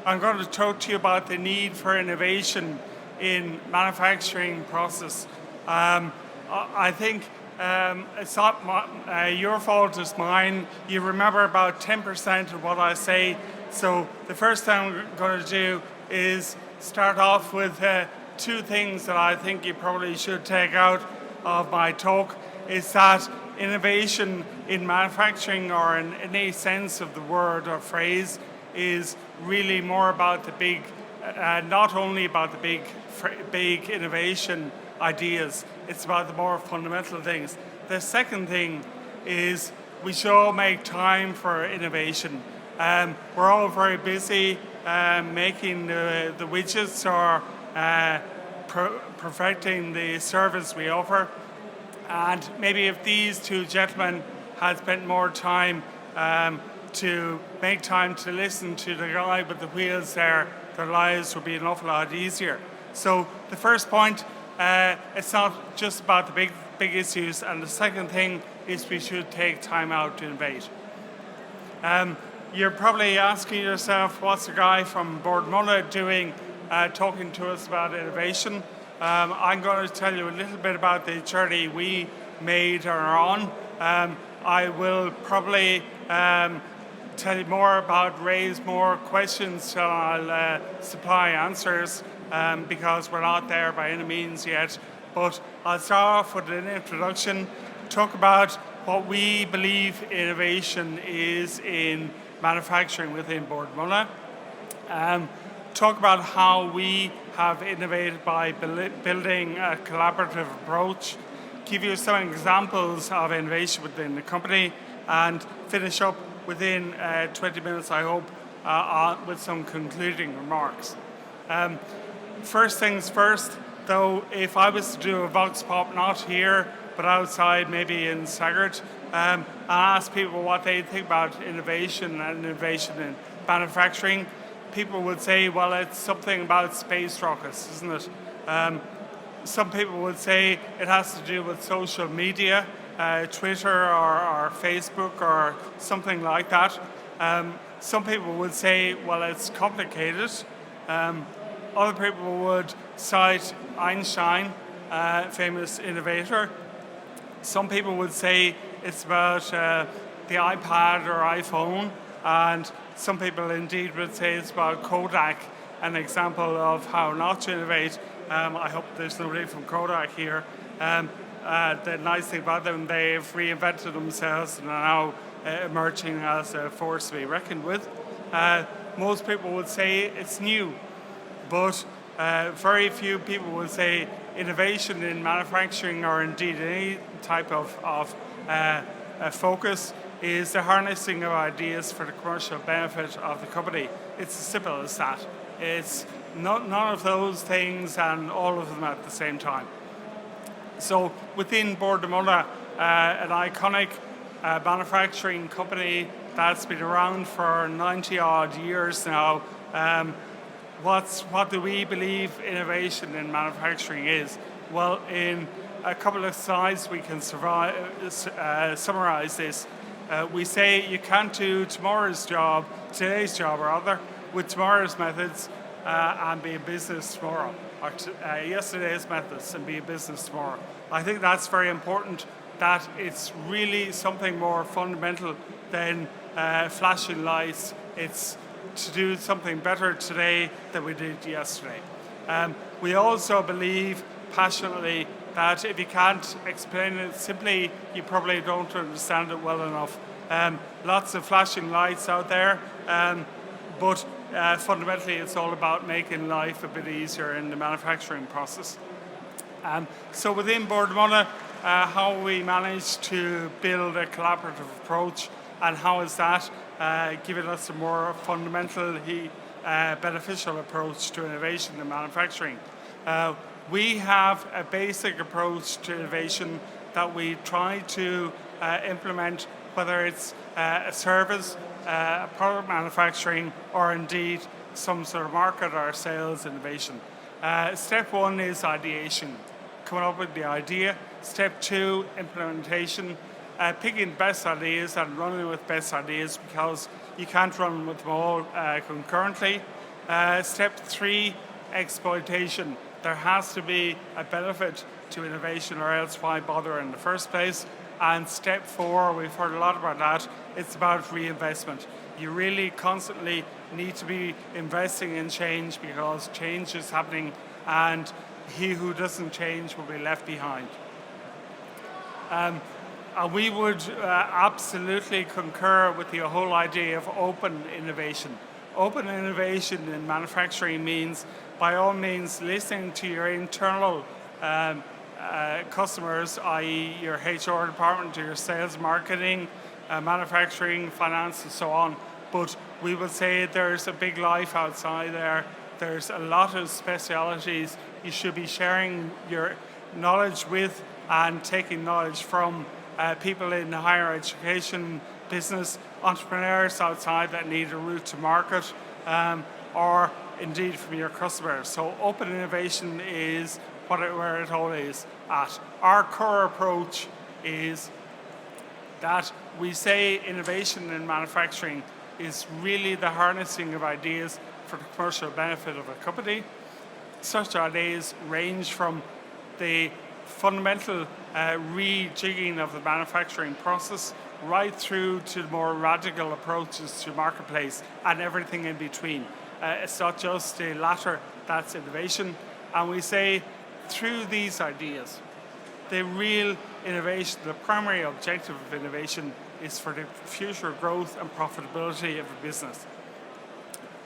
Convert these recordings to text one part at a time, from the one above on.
I'm going to talk to you about the need for innovation in manufacturing process. I think it's not your fault, it's mine. You remember about 10% of what I say. So the first thing I'm going to do is start off with two things that I think you probably should take out of my talk. Is that innovation in manufacturing, or in any sense of the word or phrase, is really more about the big, not only about the big innovation ideas, it's about the more fundamental things. The second thing is we should all make time for innovation. We're all very busy making the widgets or perfecting the service we offer. And maybe if these two gentlemen had spent more time to make time to listen to the guy with the wheels there, their lives would be an awful lot easier. So the first point, it's not just about the big issues, and the second thing is we should take time out to innovate. You're probably asking yourself, what's the guy from Boardmulla doing talking to us about innovation? I'm going to tell you a little bit about the journey we made on our own. I will probably tell you more about, raise more questions, so I'll supply answers because we're not there by any means yet. But I'll start off with an introduction, talk about what we believe innovation is in manufacturing within Boardmulla. Talk about how we have innovated by building a collaborative approach, give you some examples of innovation within the company, and finish up within 20 minutes, I hope, with some concluding remarks. First things first, though, if I was to do a vox pop, not here, but outside, maybe in Sagart, and ask people what they think about innovation and innovation in manufacturing, people would say, well, it's something about space rockets, isn't it? Some people would say it has to do with social media, Twitter or Facebook or something like that. Some people would say, well, it's complicated. Other people would cite Einstein, famous innovator. Some people would say it's about the iPad or iPhone, and some people indeed would say it's about Kodak, an example of how not to innovate. I hope there's nobody from Kodak here. The nice thing about them, they've reinvented themselves and are now emerging as a force to be reckoned with. Most people would say it's new, but very few people would say innovation in manufacturing, or indeed any type of focus, is the harnessing of ideas for the commercial benefit of the company. It's as simple as that. It's none of those things and all of them at the same time. So within Boardmulla, an iconic manufacturing company that's been around for 90 odd years now, what do we believe innovation in manufacturing is? Well, in a couple of slides we can summarize this. We say you can't do today's job rather, with tomorrow's methods and be a business tomorrow, or yesterday's methods and be a business tomorrow. I think that's very important, that it's really something more fundamental than flashing lights. It's to do something better today than we did yesterday. We also believe passionately that if you can't explain it simply, you probably don't understand it well enough. Lots of flashing lights out there, but fundamentally it's all about making life a bit easier in the manufacturing process. So within Boardmulla, how we managed to build a collaborative approach, and how is that giving us a more fundamentally beneficial approach to innovation in manufacturing. We have a basic approach to innovation that we try to implement, whether it's a service, a product manufacturing, or indeed some sort of market or sales innovation. Step one is ideation, coming up with the idea. Step two, implementation. picking best ideas and running with best ideas, because you can't run with them all concurrently. Step 3, exploitation. There has to be a benefit to innovation, or else why bother in the first place? And step 4, we've heard a lot about that, it's about reinvestment. You really constantly need to be investing in change, because change is happening and he who doesn't change will be left behind. And we would absolutely concur with the whole idea of open innovation. Open innovation in manufacturing means, by all means, listening to your internal customers, i.e. your HR department, your sales, marketing, manufacturing, finance, and so on. But we would say there's a big life outside there. There's a lot of specialities. You should be sharing your knowledge with and taking knowledge from people in the higher education business, entrepreneurs outside that need a route to market, or indeed from your customers. So open innovation is where it all is at. Our core approach is that we say innovation in manufacturing is really the harnessing of ideas for the commercial benefit of a company. Such ideas range from the fundamental rejigging of the manufacturing process right through to more radical approaches to marketplace and everything in between. It's not just the latter that's innovation. And we say through these ideas, the real innovation, the primary objective of innovation is for the future growth and profitability of a business.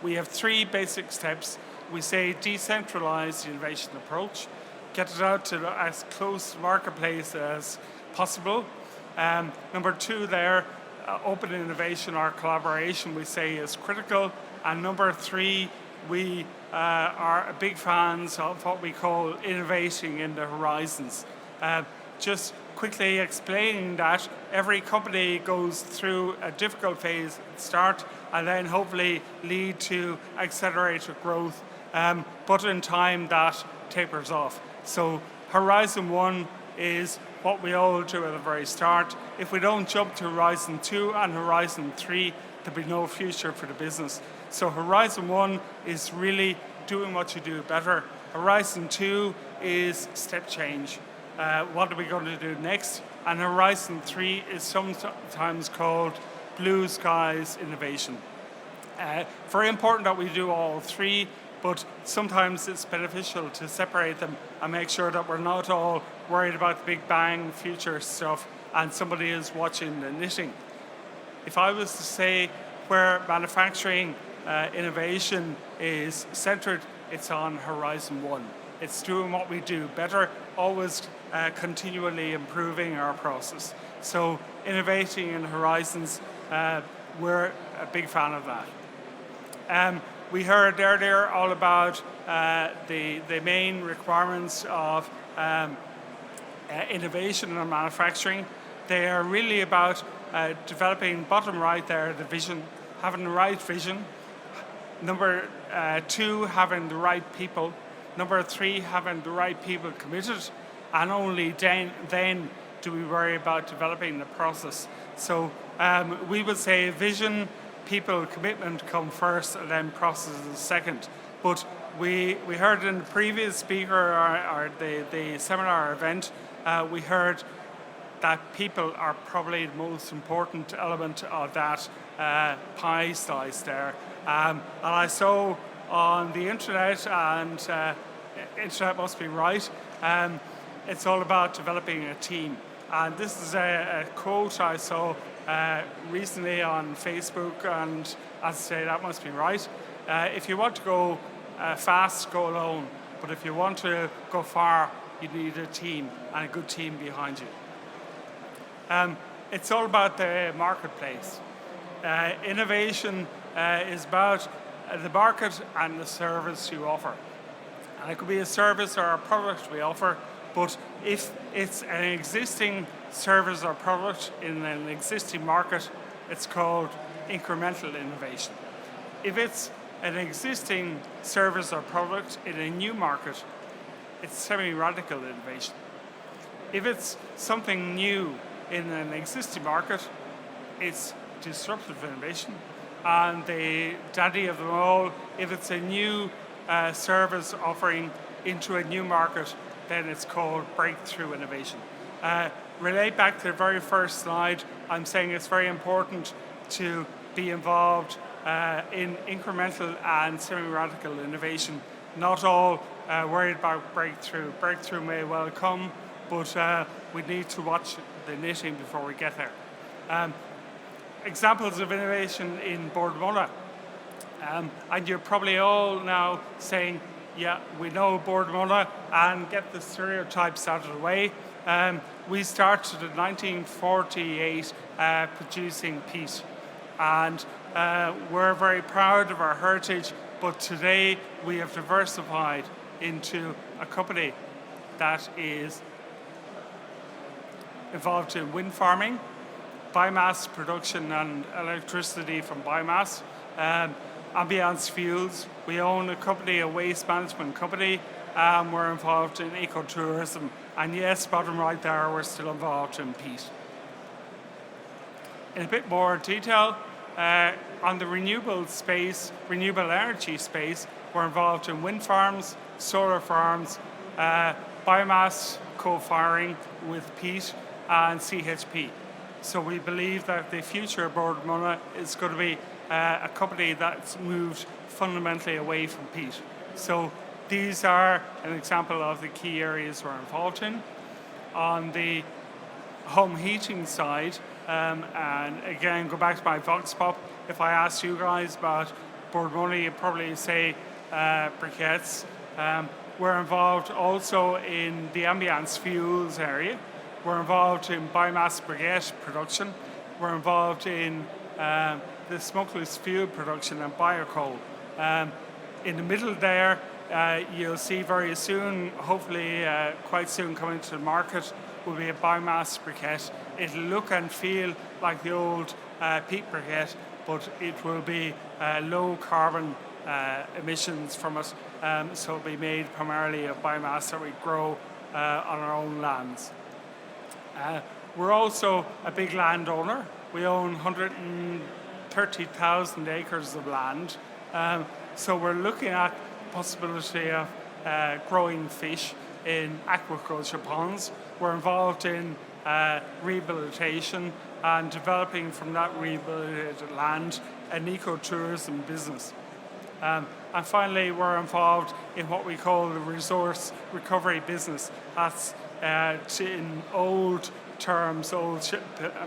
We have 3 basic steps. We say decentralize the innovation approach, get it out to as close to marketplace as possible. Number 2 there, open innovation or collaboration, we say is critical. And number 3, we are big fans of what we call innovating in the horizons. Just quickly explaining that every company goes through a difficult phase at start and then hopefully lead to accelerated growth, but in time that tapers off. So Horizon 1 is what we all do at the very start. If we don't jump to Horizon 2 and Horizon 3, there'll be no future for the business. So Horizon 1 is really doing what you do better. Horizon 2 is step change. What are we going to do next? And Horizon 3 is sometimes called blue skies innovation. Very important that we do all 3, but sometimes it's beneficial to separate them and make sure that we're not all worried about the big bang future stuff and somebody is watching the knitting. If I was to say where manufacturing innovation is centered, it's on Horizon 1. It's doing what we do better, always continually improving our process. So innovating in horizons, we're a big fan of that. We heard earlier all about the main requirements of innovation in manufacturing. They are really about developing, bottom right there, the vision, having the right vision. Number 2, having the right people. Number 3, having the right people committed. And only then do we worry about developing the process. So we would say vision, people, commitment come first, and then process is second. But we heard in the previous speaker or the seminar event, we heard that people are probably the most important element of that pie slice there. And I saw on the internet, and internet must be right, it's all about developing a team. And this is a quote I saw recently on Facebook, and as I say, that must be right. If you want to go fast, go alone. But if you want to go far, you need a team, and a good team behind you. It's all about the marketplace. Innovation is about the market and the service you offer. And it could be a service or a product we offer, but if it's an existing service or product in an existing market, it's called incremental innovation. If it's an existing service or product in a new market, it's semi-radical innovation. If it's something new in an existing market, it's disruptive innovation. And the daddy of them all, if it's a new service offering into a new market, then it's called breakthrough innovation. Relate back to the very first slide, I'm saying it's very important to be involved in incremental and semi-radical innovation. Not all worried about breakthrough. Breakthrough may well come, but we need to watch the knitting before we get there. Examples of innovation in Boardmona. And you're probably all now saying, yeah, we know Boardmona, and get the stereotypes out of the way. We started in 1948 producing peat, and we're very proud of our heritage, but today we have diversified into a company that is involved in wind farming, biomass production and electricity from biomass, ambience fuels. We own a company, a waste management company. We're involved in ecotourism. And yes, bottom right there, we're still involved in peat. In a bit more detail, on the renewable energy space, we're involved in wind farms, solar farms, biomass co-firing with peat, and CHP. So we believe that the future of Boardmona is going to be a company that's moved fundamentally away from peat. So these are an example of the key areas we're involved in. On the home heating side, and again, go back to my vox pop, if I asked you guys about Boardmona, you'd probably say briquettes. We're involved also in the ambience fuels area. We're involved in biomass briquette production. We're involved in the smokeless fuel production and biocoal. In the middle there, you'll see very soon, hopefully quite soon coming to the market, will be a biomass briquette. It'll look and feel like the old peat briquette, but it will be low carbon emissions from it. So it'll be made primarily of biomass that we grow on our own lands. We're also a big landowner. We own 130,000 acres of land. So we're looking at the possibility of growing fish in aquaculture ponds. We're involved in rehabilitation and developing from that rehabilitated land an ecotourism business. And finally, we're involved in what we call the resource recovery business. That's in old terms,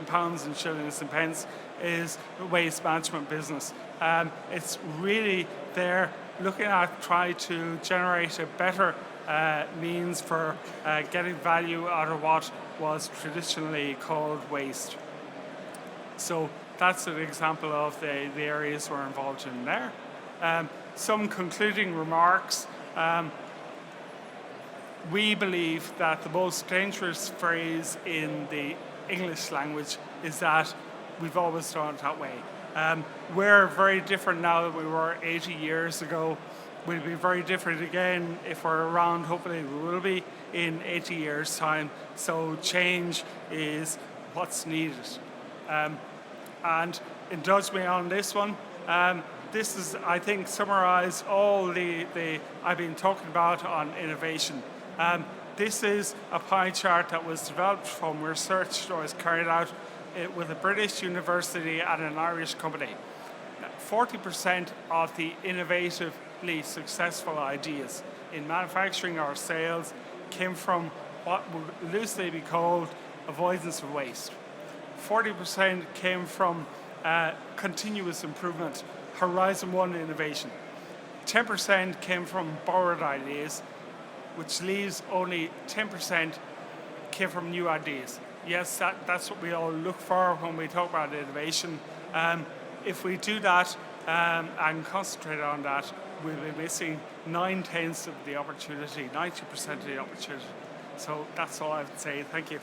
pounds and shillings and pence, is the waste management business. It's really there looking at trying to generate a better means for getting value out of what was traditionally called waste. So that's an example of the areas we're involved in there. Some concluding remarks. We believe that the most dangerous phrase in the English language is that we've always done it that way. We're very different now than we were 80 years ago. We'll be very different again if we're around. Hopefully we will be in 80 years' time. So change is what's needed. And indulge me on this one. This is, I think, summarise all the I've been talking about on innovation. This is a pie chart that was developed from research that was carried out with a British university and an Irish company. 40% of the innovatively successful ideas in manufacturing or sales came from what would loosely be called avoidance of waste. 40% came from continuous improvement, Horizon 1 innovation. 10% came from borrowed ideas, which leaves only 10% came from new ideas. Yes, that's what we all look for when we talk about innovation. If we do that and concentrate on that, we'll be missing 9/10 of the opportunity, 90% of the opportunity. So that's all I would say. Thank you.